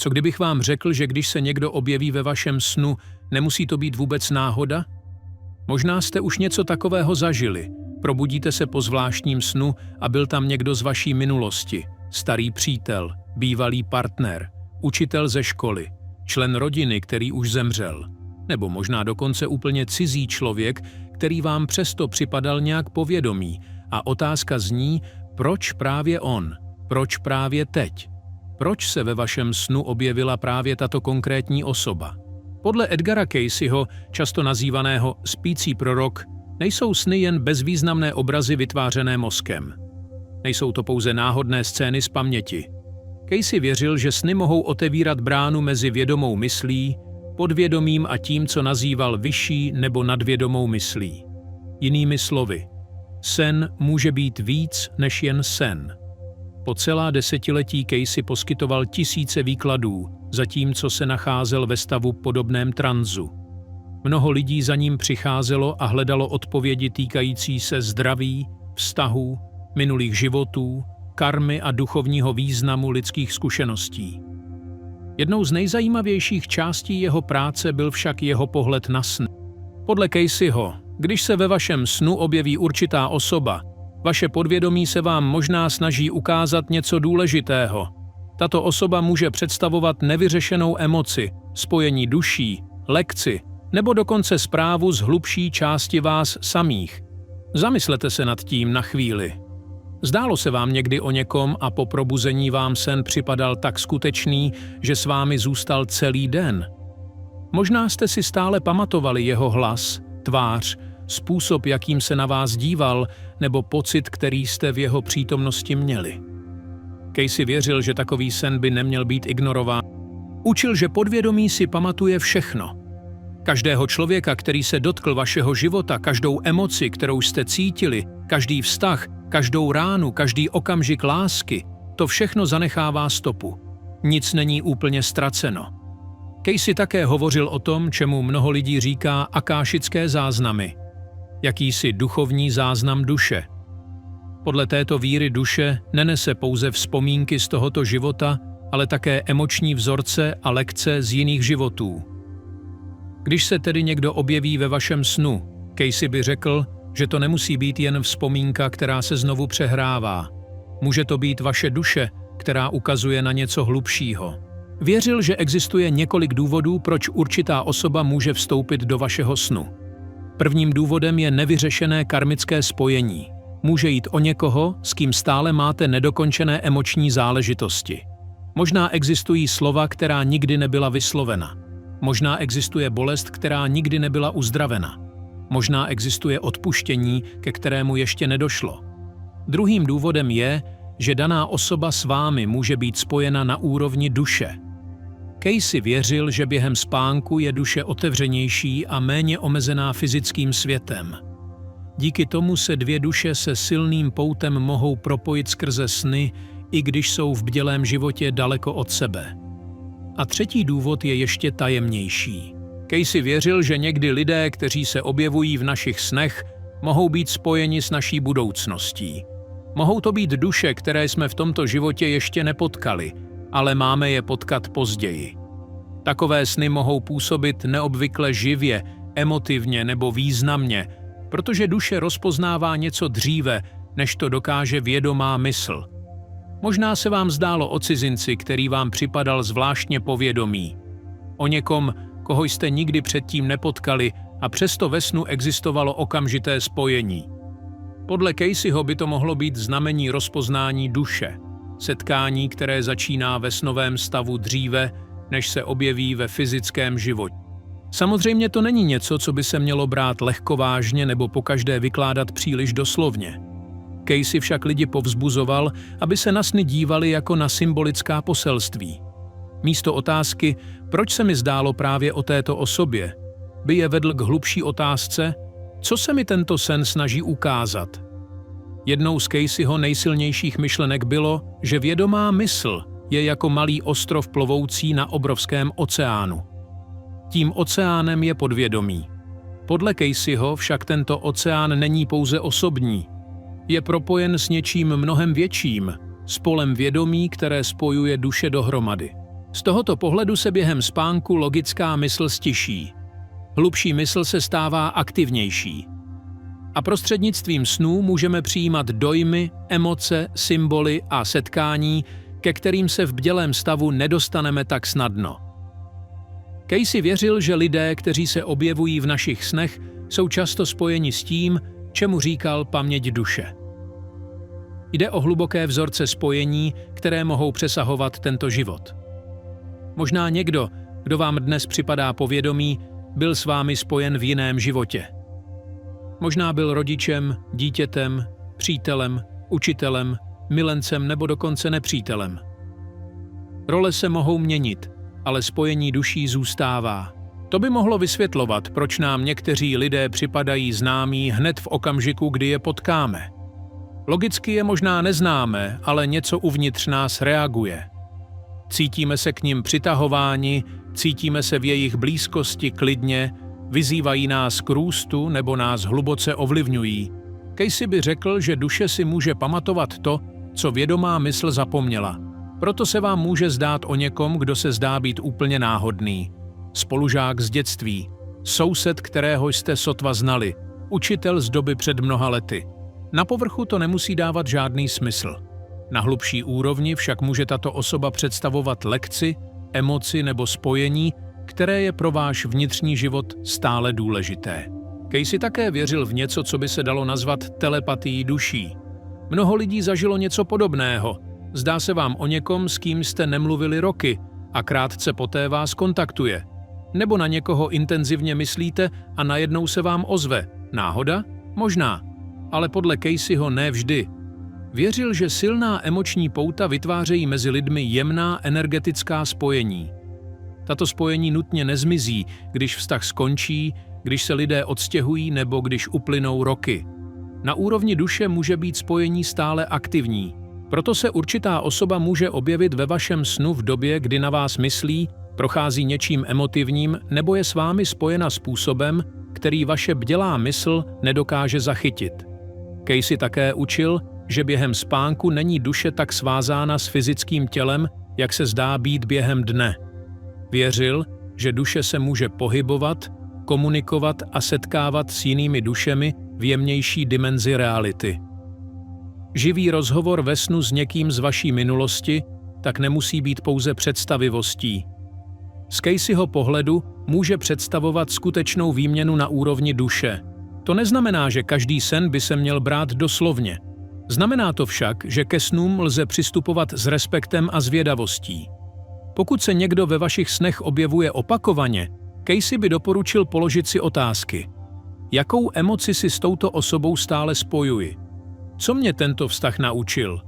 Co kdybych vám řekl, že když se někdo objeví ve vašem snu, nemusí to být vůbec náhoda? Možná jste už něco takového zažili. Probudíte se po zvláštním snu a byl tam někdo z vaší minulosti, starý přítel, bývalý partner, učitel ze školy, člen rodiny, který už zemřel, nebo možná dokonce úplně cizí člověk, který vám přesto připadal nějak povědomý, a otázka zní, proč právě on, proč právě teď? Proč se ve vašem snu objevila právě tato konkrétní osoba? Podle Edgara Cayceho, často nazývaného spící prorok, nejsou sny jen bezvýznamné obrazy vytvářené mozkem. Nejsou to pouze náhodné scény z paměti. Cayce věřil, že sny mohou otevírat bránu mezi vědomou myslí, podvědomím a tím, co nazýval vyšší nebo nadvědomou myslí. Jinými slovy, sen může být víc než jen sen. Po celá desetiletí Cayce poskytoval tisíce výkladů, zatímco se nacházel ve stavu podobném transu. Mnoho lidí za ním přicházelo a hledalo odpovědi týkající se zdraví, vztahů, minulých životů, karmy a duchovního významu lidských zkušeností. Jednou z nejzajímavějších částí jeho práce byl však jeho pohled na sny. Podle Cayceho, když se ve vašem snu objeví určitá osoba, vaše podvědomí se vám možná snaží ukázat něco důležitého. Tato osoba může představovat nevyřešenou emoci, spojení duší, lekci, nebo dokonce zprávu z hlubší části vás samých. Zamyslete se nad tím na chvíli. Zdálo se vám někdy o někom a po probuzení vám sen připadal tak skutečný, že s vámi zůstal celý den? Možná jste si stále pamatovali jeho hlas, tvář, způsob, jakým se na vás díval, nebo pocit, který jste v jeho přítomnosti měli. Cayce věřil, že takový sen by neměl být ignorován. Učil, že podvědomí si pamatuje všechno. Každého člověka, který se dotkl vašeho života, každou emoci, kterou jste cítili, každý vztah, každou ránu, každý okamžik lásky, to všechno zanechává stopu. Nic není úplně ztraceno. Cayce také hovořil o tom, čemu mnoho lidí říká akášické záznamy. Jakýsi duchovní záznam duše. Podle této víry duše nenese pouze vzpomínky z tohoto života, ale také emoční vzorce a lekce z jiných životů. Když se tedy někdo objeví ve vašem snu, Cayce by řekl, že to nemusí být jen vzpomínka, která se znovu přehrává. Může to být vaše duše, která ukazuje na něco hlubšího. Věřil, že existuje několik důvodů, proč určitá osoba může vstoupit do vašeho snu. Prvním důvodem je nevyřešené karmické spojení. Může jít o někoho, s kým stále máte nedokončené emoční záležitosti. Možná existují slova, která nikdy nebyla vyslovena. Možná existuje bolest, která nikdy nebyla uzdravena. Možná existuje odpuštění, ke kterému ještě nedošlo. Druhým důvodem je, že daná osoba s vámi může být spojena na úrovni duše. Cayce věřil, že během spánku je duše otevřenější a méně omezená fyzickým světem. Díky tomu se dvě duše se silným poutem mohou propojit skrze sny, i když jsou v bdělém životě daleko od sebe. A třetí důvod je ještě tajemnější. Cayce věřil, že někdy lidé, kteří se objevují v našich snech, mohou být spojeni s naší budoucností. Mohou to být duše, které jsme v tomto životě ještě nepotkali, ale máme je potkat později. Takové sny mohou působit neobvykle živě, emotivně nebo významně, protože duše rozpoznává něco dříve, než to dokáže vědomá mysl. Možná se vám zdálo o cizinci, který vám připadal zvláštně povědomý. O někom, koho jste nikdy předtím nepotkali, a přesto ve snu existovalo okamžité spojení. Podle Cayceho by to mohlo být znamení rozpoznání duše, setkání, které začíná ve snovém stavu dříve, než se objeví ve fyzickém životě. Samozřejmě to není něco, co by se mělo brát lehkovážně nebo pokaždé vykládat příliš doslovně. Cayce však lidi povzbuzoval, aby se na sny dívali jako na symbolická poselství. Místo otázky, proč se mi zdálo právě o této osobě, by je vedl k hlubší otázce, co se mi tento sen snaží ukázat. Jednou z Cayceho nejsilnějších myšlenek bylo, že vědomá mysl je jako malý ostrov plovoucí na obrovském oceánu. Tím oceánem je podvědomí. Podle Cayceho však tento oceán není pouze osobní. Je propojen s něčím mnohem větším, s polem vědomí, které spojuje duše dohromady. Z tohoto pohledu se během spánku logická mysl stiší. Hlubší mysl se stává aktivnější. A prostřednictvím snů můžeme přijímat dojmy, emoce, symboly a setkání, ke kterým se v bdělém stavu nedostaneme tak snadno. Casey věřil, že lidé, kteří se objevují v našich snech, jsou často spojeni s tím, čemu říkal paměť duše. Jde o hluboké vzorce spojení, které mohou přesahovat tento život. Možná někdo, kdo vám dnes připadá povědomý, byl s vámi spojen v jiném životě. Možná byl rodičem, dítětem, přítelem, učitelem, milencem nebo dokonce nepřítelem. Role se mohou měnit, ale spojení duší zůstává. To by mohlo vysvětlovat, proč nám někteří lidé připadají známí hned v okamžiku, kdy je potkáme. Logicky je možná neznáme, ale něco uvnitř nás reaguje. Cítíme se k nim přitahováni, cítíme se v jejich blízkosti klidně, vyzývají nás k růstu nebo nás hluboce ovlivňují. Casey by řekl, že duše si může pamatovat to, co vědomá mysl zapomněla. Proto se vám může zdát o někom, kdo se zdá být úplně náhodný. Spolužák z dětství, soused, kterého jste sotva znali, učitel z doby před mnoha lety. Na povrchu to nemusí dávat žádný smysl. Na hlubší úrovni však může tato osoba představovat lekci, emoci nebo spojení, které je pro váš vnitřní život stále důležité. Casey také věřil v něco, co by se dalo nazvat telepatií duší. Mnoho lidí zažilo něco podobného. Zdá se vám o někom, s kým jste nemluvili roky a krátce poté vás kontaktuje. Nebo na někoho intenzivně myslíte a najednou se vám ozve. Náhoda? Možná. Ale podle Caseyho ne vždy. Věřil, že silná emoční pouta vytvářejí mezi lidmi jemná energetická spojení. Tato spojení nutně nezmizí, když vztah skončí, když se lidé odstěhují nebo když uplynou roky. Na úrovni duše může být spojení stále aktivní. Proto se určitá osoba může objevit ve vašem snu v době, kdy na vás myslí, prochází něčím emotivním nebo je s vámi spojena způsobem, který vaše bdělá mysl nedokáže zachytit. Casey také učil, že během spánku není duše tak svázána s fyzickým tělem, jak se zdá být během dne. Věřil, že duše se může pohybovat, komunikovat a setkávat s jinými dušemi v jemnější dimenzi reality. Živý rozhovor ve snu s někým z vaší minulosti tak nemusí být pouze představivostí. Z Caseyho pohledu může představovat skutečnou výměnu na úrovni duše. To neznamená, že každý sen by se měl brát doslovně. Znamená to však, že ke snům lze přistupovat s respektem a zvědavostí. Pokud se někdo ve vašich snech objevuje opakovaně, Casey by doporučil položit si otázky. Jakou emoci si s touto osobou stále spojuji? Co mě tento vztah naučil?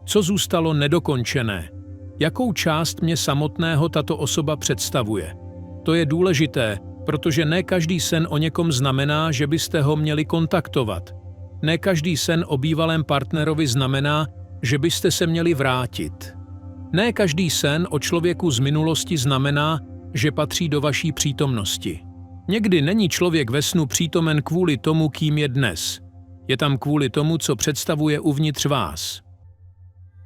Co zůstalo nedokončené? Jakou část mě samotného tato osoba představuje? To je důležité, protože ne každý sen o někom znamená, že byste ho měli kontaktovat. Ne každý sen o bývalém partnerovi znamená, že byste se měli vrátit. Ne každý sen o člověku z minulosti znamená, že patří do vaší přítomnosti. Někdy není člověk ve snu přítomen kvůli tomu, kým je dnes. Je tam kvůli tomu, co představuje uvnitř vás.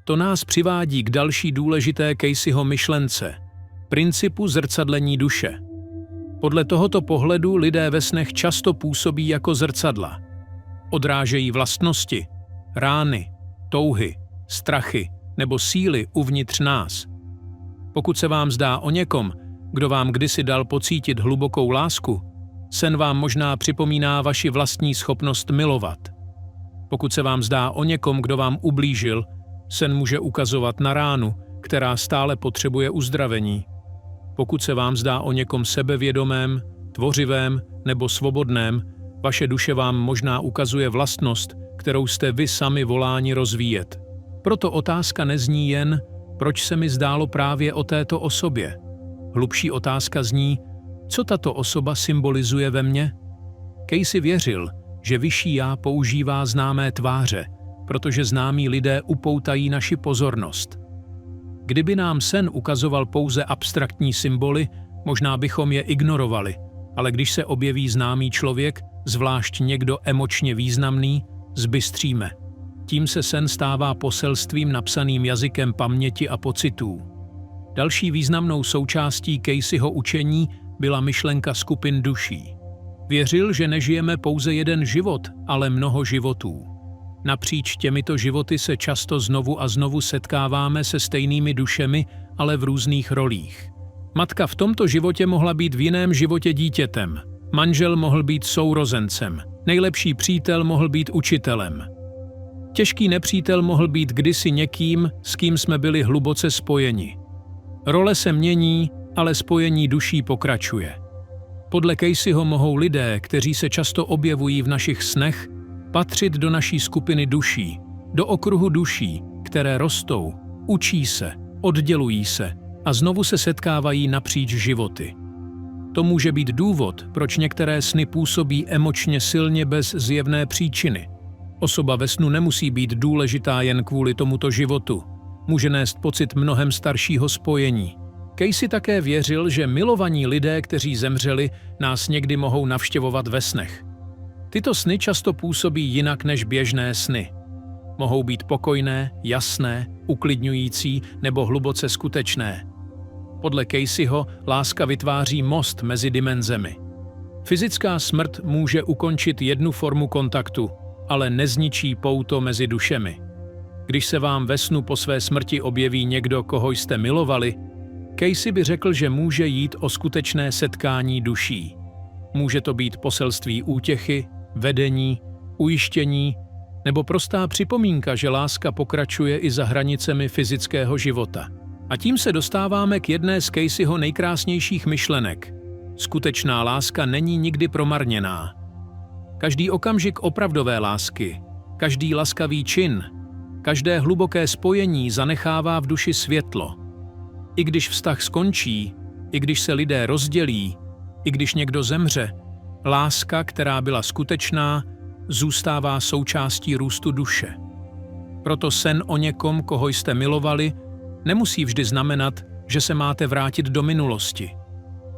To nás přivádí k další důležité Caseyho myšlence – principu zrcadlení duše. Podle tohoto pohledu lidé ve snech často působí jako zrcadla. Odrážejí vlastnosti, rány, touhy, strachy nebo síly uvnitř nás. Pokud se vám zdá o někom, kdo vám kdysi dal pocítit hlubokou lásku, sen vám možná připomíná vaši vlastní schopnost milovat. Pokud se vám zdá o někom, kdo vám ublížil, sen může ukazovat na ránu, která stále potřebuje uzdravení. Pokud se vám zdá o někom sebevědomém, tvořivém nebo svobodném, vaše duše vám možná ukazuje vlastnost, kterou jste vy sami voláni rozvíjet. Proto otázka nezní jen, proč se mi zdálo právě o této osobě. Hlubší otázka zní, co tato osoba symbolizuje ve mně? Casey věřil, že vyšší já používá známé tváře, protože známí lidé upoutají naši pozornost. Kdyby nám sen ukazoval pouze abstraktní symboly, možná bychom je ignorovali, ale když se objeví známý člověk, zvlášť někdo emočně významný, zbystříme. Tím se sen stává poselstvím napsaným jazykem paměti a pocitů. Další významnou součástí Caseyho učení byla myšlenka skupin duší. Věřil, že nežijeme pouze jeden život, ale mnoho životů. Napříč těmito životy se často znovu a znovu setkáváme se stejnými dušemi, ale v různých rolích. Matka v tomto životě mohla být v jiném životě dítětem. Manžel mohl být sourozencem. Nejlepší přítel mohl být učitelem. Těžký nepřítel mohl být kdysi někým, s kým jsme byli hluboce spojeni. Role se mění, ale spojení duší pokračuje. Podle Caseyho mohou lidé, kteří se často objevují v našich snech, patřit do naší skupiny duší, do okruhu duší, které rostou, učí se, oddělují se a znovu se setkávají napříč životy. To může být důvod, proč některé sny působí emočně silně bez zjevné příčiny. Osoba ve snu nemusí být důležitá jen kvůli tomuto životu. Může nést pocit mnohem staršího spojení. Casey také věřil, že milovaní lidé, kteří zemřeli, nás někdy mohou navštěvovat ve snech. Tyto sny často působí jinak než běžné sny. Mohou být pokojné, jasné, uklidňující nebo hluboce skutečné. Podle Caseyho láska vytváří most mezi dimenzemi. Fyzická smrt může ukončit jednu formu kontaktu, ale nezničí pouto mezi dušemi. Když se vám ve snu po své smrti objeví někdo, koho jste milovali, Casey by řekl, že může jít o skutečné setkání duší. Může to být poselství útěchy, vedení, ujištění nebo prostá připomínka, že láska pokračuje i za hranicemi fyzického života. A tím se dostáváme k jedné z Caseyho nejkrásnějších myšlenek. Skutečná láska není nikdy promarněná. Každý okamžik opravdové lásky, každý laskavý čin, každé hluboké spojení zanechává v duši světlo. I když vztah skončí, i když se lidé rozdělí, i když někdo zemře, láska, která byla skutečná, zůstává součástí růstu duše. Proto sen o někom, koho jste milovali, nemusí vždy znamenat, že se máte vrátit do minulosti.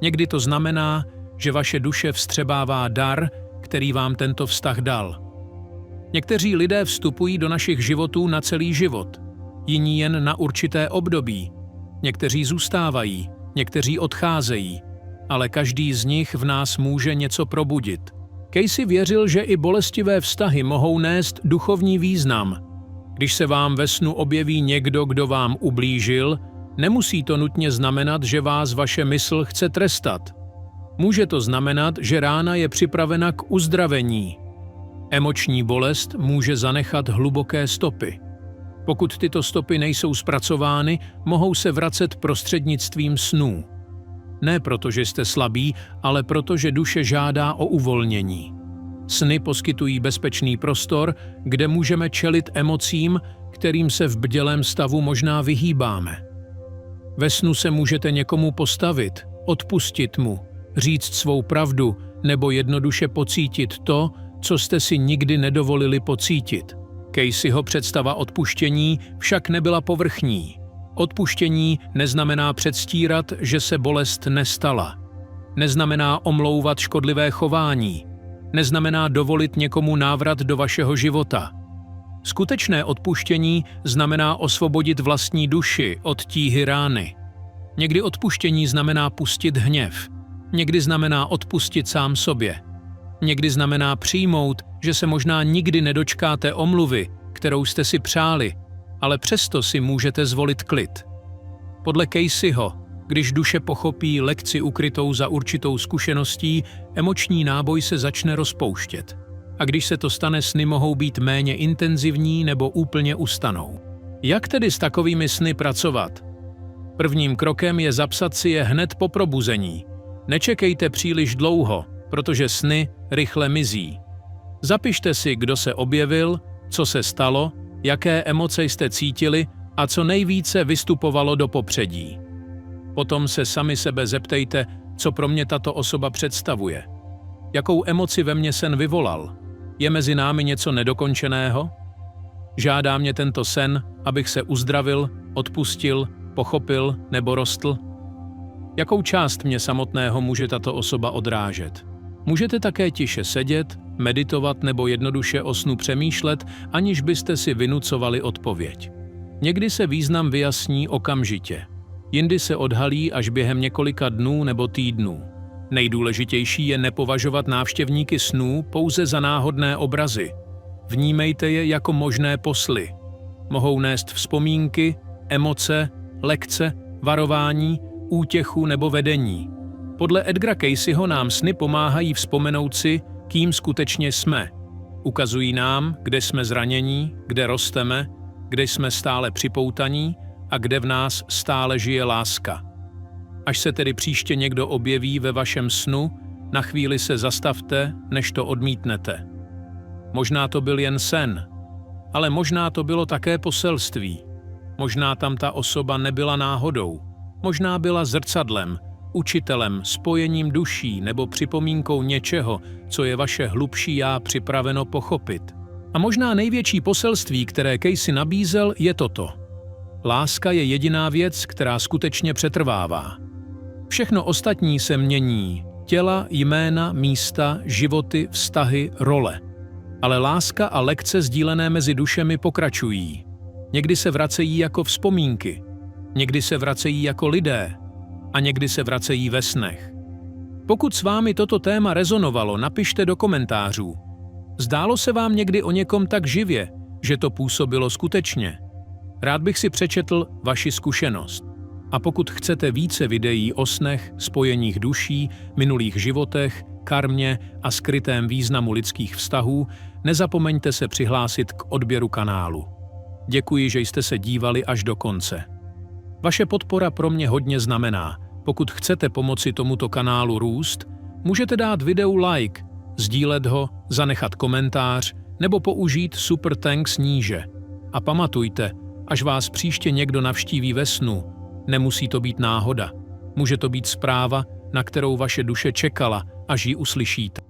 Někdy to znamená, že vaše duše vstřebává dar, který vám tento vztah dal. Někteří lidé vstupují do našich životů na celý život, jiní jen na určité období. Někteří zůstávají, někteří odcházejí, ale každý z nich v nás může něco probudit. Casey věřil, že i bolestivé vztahy mohou nést duchovní význam. Když se vám ve snu objeví někdo, kdo vám ublížil, nemusí to nutně znamenat, že vás vaše mysl chce trestat. Může to znamenat, že rána je připravena k uzdravení. Emoční bolest může zanechat hluboké stopy. Pokud tyto stopy nejsou zpracovány, mohou se vracet prostřednictvím snů. Ne proto, že jste slabí, ale proto, že duše žádá o uvolnění. Sny poskytují bezpečný prostor, kde můžeme čelit emocím, kterým se v bdělém stavu možná vyhýbáme. Ve snu se můžete někomu postavit, odpustit mu, říct svou pravdu nebo jednoduše pocítit to, co jste si nikdy nedovolili pocítit. Caseyho představa odpuštění však nebyla povrchní. Odpuštění neznamená předstírat, že se bolest nestala. Neznamená omlouvat škodlivé chování. Neznamená dovolit někomu návrat do vašeho života. Skutečné odpuštění znamená osvobodit vlastní duši od tíhy rány. Někdy odpuštění znamená pustit hněv. Někdy znamená odpustit sám sobě. Někdy znamená přijmout, že se možná nikdy nedočkáte omluvy, kterou jste si přáli, ale přesto si můžete zvolit klid. Podle Caseyho, když duše pochopí lekci ukrytou za určitou zkušeností, emoční náboj se začne rozpouštět. A když se to stane, sny mohou být méně intenzivní nebo úplně ustanou. Jak tedy s takovými sny pracovat? Prvním krokem je zapsat si je hned po probuzení. Nečekejte příliš dlouho, protože sny rychle mizí. Zapište si, kdo se objevil, co se stalo, jaké emoce jste cítili a co nejvíce vystupovalo do popředí. Potom se sami sebe zeptejte, co pro mě tato osoba představuje. Jakou emoci ve mně sen vyvolal? Je mezi námi něco nedokončeného? Žádá mě tento sen, abych se uzdravil, odpustil, pochopil nebo rostl? Jakou část mě samotného může tato osoba odrážet? Můžete také tiše sedět, meditovat nebo jednoduše o snu přemýšlet, aniž byste si vynucovali odpověď. Někdy se význam vyjasní okamžitě. Jindy se odhalí až během několika dnů nebo týdnů. Nejdůležitější je nepovažovat návštěvníky snů pouze za náhodné obrazy. Vnímejte je jako možné posly. Mohou nést vzpomínky, emoce, lekce, varování, útěchu nebo vedení. Podle Edgara Cayceho nám sny pomáhají vzpomenout si, kým skutečně jsme. Ukazují nám, kde jsme zranění, kde rosteme, kde jsme stále připoutaní a kde v nás stále žije láska. Až se tedy příště někdo objeví ve vašem snu, na chvíli se zastavte, než to odmítnete. Možná to byl jen sen, ale možná to bylo také poselství. Možná tam ta osoba nebyla náhodou. Možná byla zrcadlem, učitelem, spojením duší nebo připomínkou něčeho, co je vaše hlubší já připraveno pochopit. A možná největší poselství, které Cayce nabízel, je toto. Láska je jediná věc, která skutečně přetrvává. Všechno ostatní se mění. Těla, jména, místa, životy, vztahy, role. Ale láska a lekce sdílené mezi dušemi pokračují. Někdy se vracejí jako vzpomínky, někdy se vracejí jako lidé a někdy se vracejí ve snech. Pokud s vámi toto téma rezonovalo, napište do komentářů. Zdálo se vám někdy o někom tak živě, že to působilo skutečně? Rád bych si přečetl vaši zkušenost. A pokud chcete více videí o snech, spojeních duší, minulých životech, karmě a skrytém významu lidských vztahů, nezapomeňte se přihlásit k odběru kanálu. Děkuji, že jste se dívali až do konce. Vaše podpora pro mě hodně znamená. Pokud chcete pomoci tomuto kanálu růst, můžete dát videu like, sdílet ho, zanechat komentář nebo použít super thanks níže. A pamatujte, až vás příště někdo navštíví ve snu, nemusí to být náhoda. Může to být zpráva, na kterou vaše duše čekala, až ji uslyšíte.